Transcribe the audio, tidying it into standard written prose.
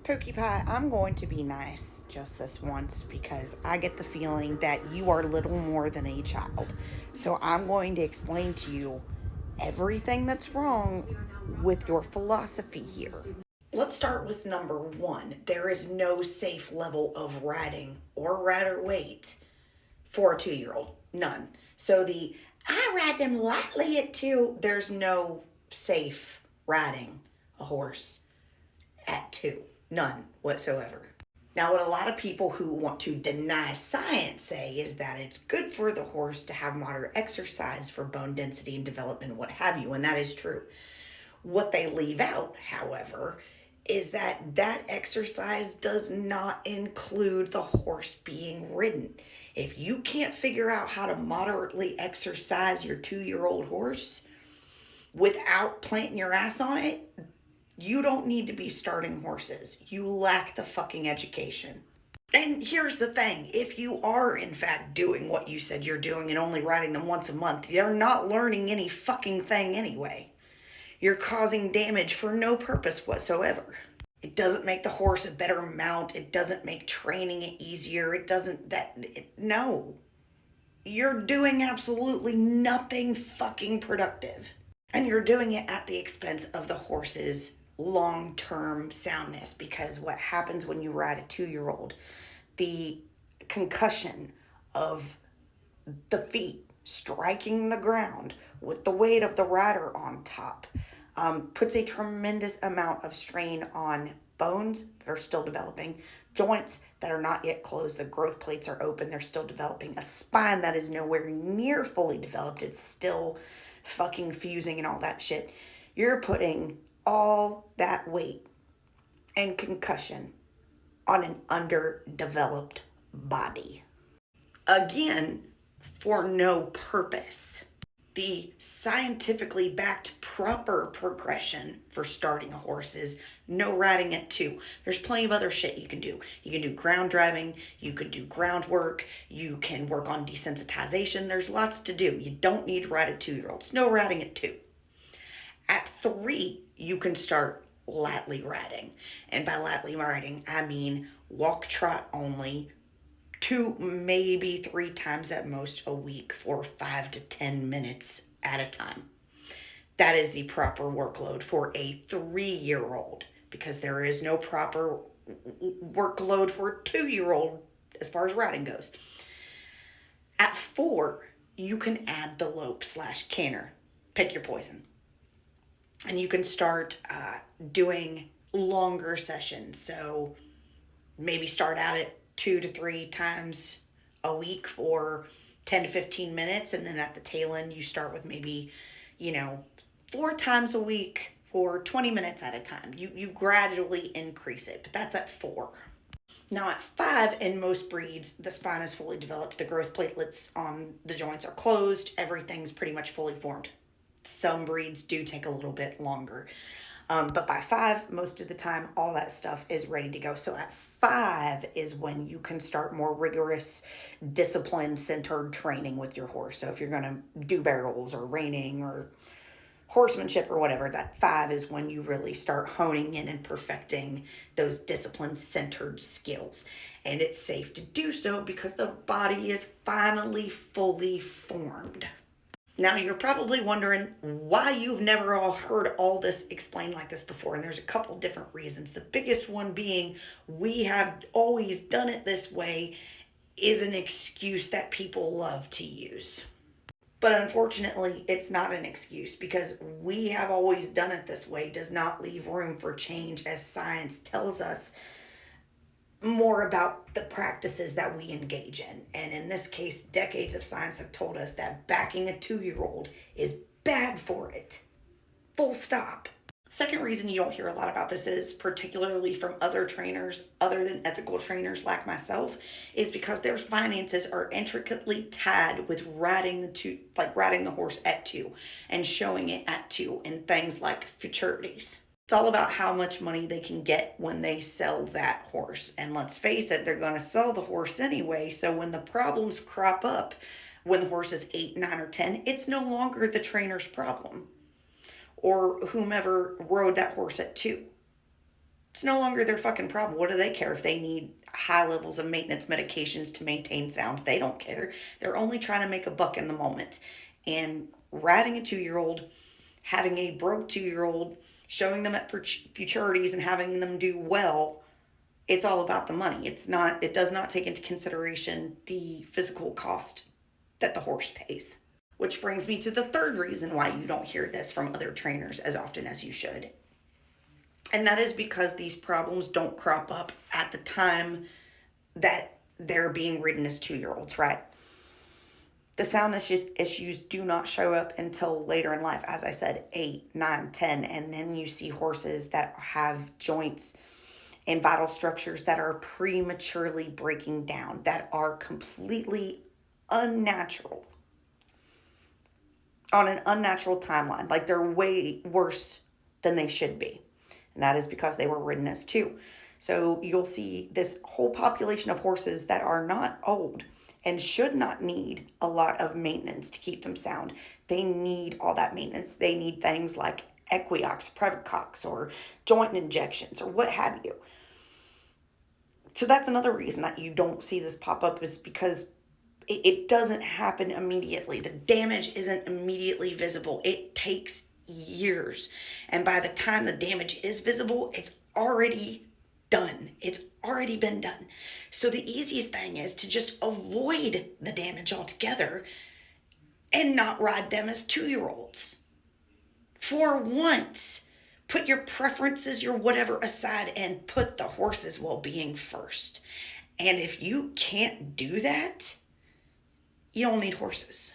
Pokey Pie, I'm going to be nice just this once because I get the feeling that you are little more than a child. So I'm going to explain to you everything that's wrong with your philosophy here. Let's start with number one. There is no safe level of riding or rider weight for a 2-year-old. None. So I ride them lightly at 2, there's no safe riding a horse at 2. None whatsoever. Now, what a lot of people who want to deny science say is that it's good for the horse to have moderate exercise for bone density and development, what have you, and that is true. What they leave out, however, is that exercise does not include the horse being ridden. If you can't figure out how to moderately exercise your 2-year-old horse without planting your ass on it, you don't need to be starting horses. You lack the fucking education. And here's the thing. If you are, in fact, doing what you said you're doing and only riding them once a month, they're not learning any fucking thing anyway. You're causing damage for no purpose whatsoever. It doesn't make the horse a better mount. It doesn't make training it easier. No. You're doing absolutely nothing fucking productive. And you're doing it at the expense of the horse's long-term soundness, because what happens when you ride a 2-year-old, the concussion of the feet striking the ground with the weight of the rider on top puts a tremendous amount of strain on bones that are still developing, joints that are not yet closed, the growth plates are open, they're still developing, a spine that is nowhere near fully developed, it's still fucking fusing and all that shit. You're putting all that weight and concussion on an underdeveloped body. Again, for no purpose. The scientifically backed proper progression for starting a horse is no riding at 2. There's plenty of other shit you can do. You can do ground driving, you could do groundwork, you can work on desensitization. There's lots to do. You don't need to ride at 2-year-olds. No riding at 2. At 3, you can start lightly riding. And by lightly riding, I mean walk trot only, 2, maybe 3 times at most a week for 5 to 10 minutes at a time. That is the proper workload for a 3-year-old, because there is no proper workload for a 2-year-old as far as riding goes. At 4, you can add the lope/canter. Pick your poison. And you can start doing longer sessions. So maybe start out at 2 to 3 times a week for 10 to 15 minutes. And then at the tail end, you start with maybe, 4 times a week for 20 minutes at a time. You gradually increase it, but that's at 4. Now at 5, in most breeds, the spine is fully developed. The growth platelets on the joints are closed. Everything's pretty much fully formed. Some breeds do take a little bit longer. But by 5, most of the time, all that stuff is ready to go. So at 5 is when you can start more rigorous, discipline-centered training with your horse. So if you're going to do barrels or reining or horsemanship or whatever, that 5 is when you really start honing in and perfecting those discipline-centered skills. And it's safe to do so because the body is finally fully formed. Now, you're probably wondering why you've never all heard all this explained like this before, and there's a couple different reasons. The biggest one being we have always done it this way is an excuse that people love to use. But unfortunately, it's not an excuse, because we have always done it this way does not leave room for change, as science tells us more about the practices that we engage in. And in this case, decades of science have told us that backing a 2-year-old is bad for it. Full stop. Second reason you don't hear a lot about this is, particularly from other trainers other than ethical trainers like myself, is because their finances are intricately tied with riding the horse at 2 and showing it at 2 in things like futurities. It's all about how much money they can get when they sell that horse. And let's face it, they're going to sell the horse anyway. So when the problems crop up, when the horse is 8, 9, or 10, it's no longer the trainer's problem or whomever rode that horse at 2. It's no longer their fucking problem. What do they care if they need high levels of maintenance medications to maintain sound? They don't care. They're only trying to make a buck in the moment. And riding a 2-year-old, having a broke 2-year-old, showing them at futurities and having them do well, it's all about the money. It does not take into consideration the physical cost that the horse pays. Which brings me to the third reason why you don't hear this from other trainers as often as you should. And that is because these problems don't crop up at the time that they're being ridden as 2-year-olds, right? The sound issues do not show up until later in life. As I said, 8, 9, 10. And then you see horses that have joints and vital structures that are prematurely breaking down, that are completely unnatural, on an unnatural timeline. Like, they're way worse than they should be. And that is because they were ridden as 2. So you'll see this whole population of horses that are not old and should not need a lot of maintenance to keep them sound. They need all that maintenance. They need things like Equiox, Previcox, or joint injections, or what have you. So that's another reason that you don't see this pop up, is because it doesn't happen immediately. The damage isn't immediately visible. It takes years. And by the time the damage is visible, it's already done. It's already been done. So the easiest thing is to just avoid the damage altogether and not ride them as 2-year-olds. For once, put your preferences, your whatever aside, and put the horse's well-being first. And if you can't do that, you don't need horses.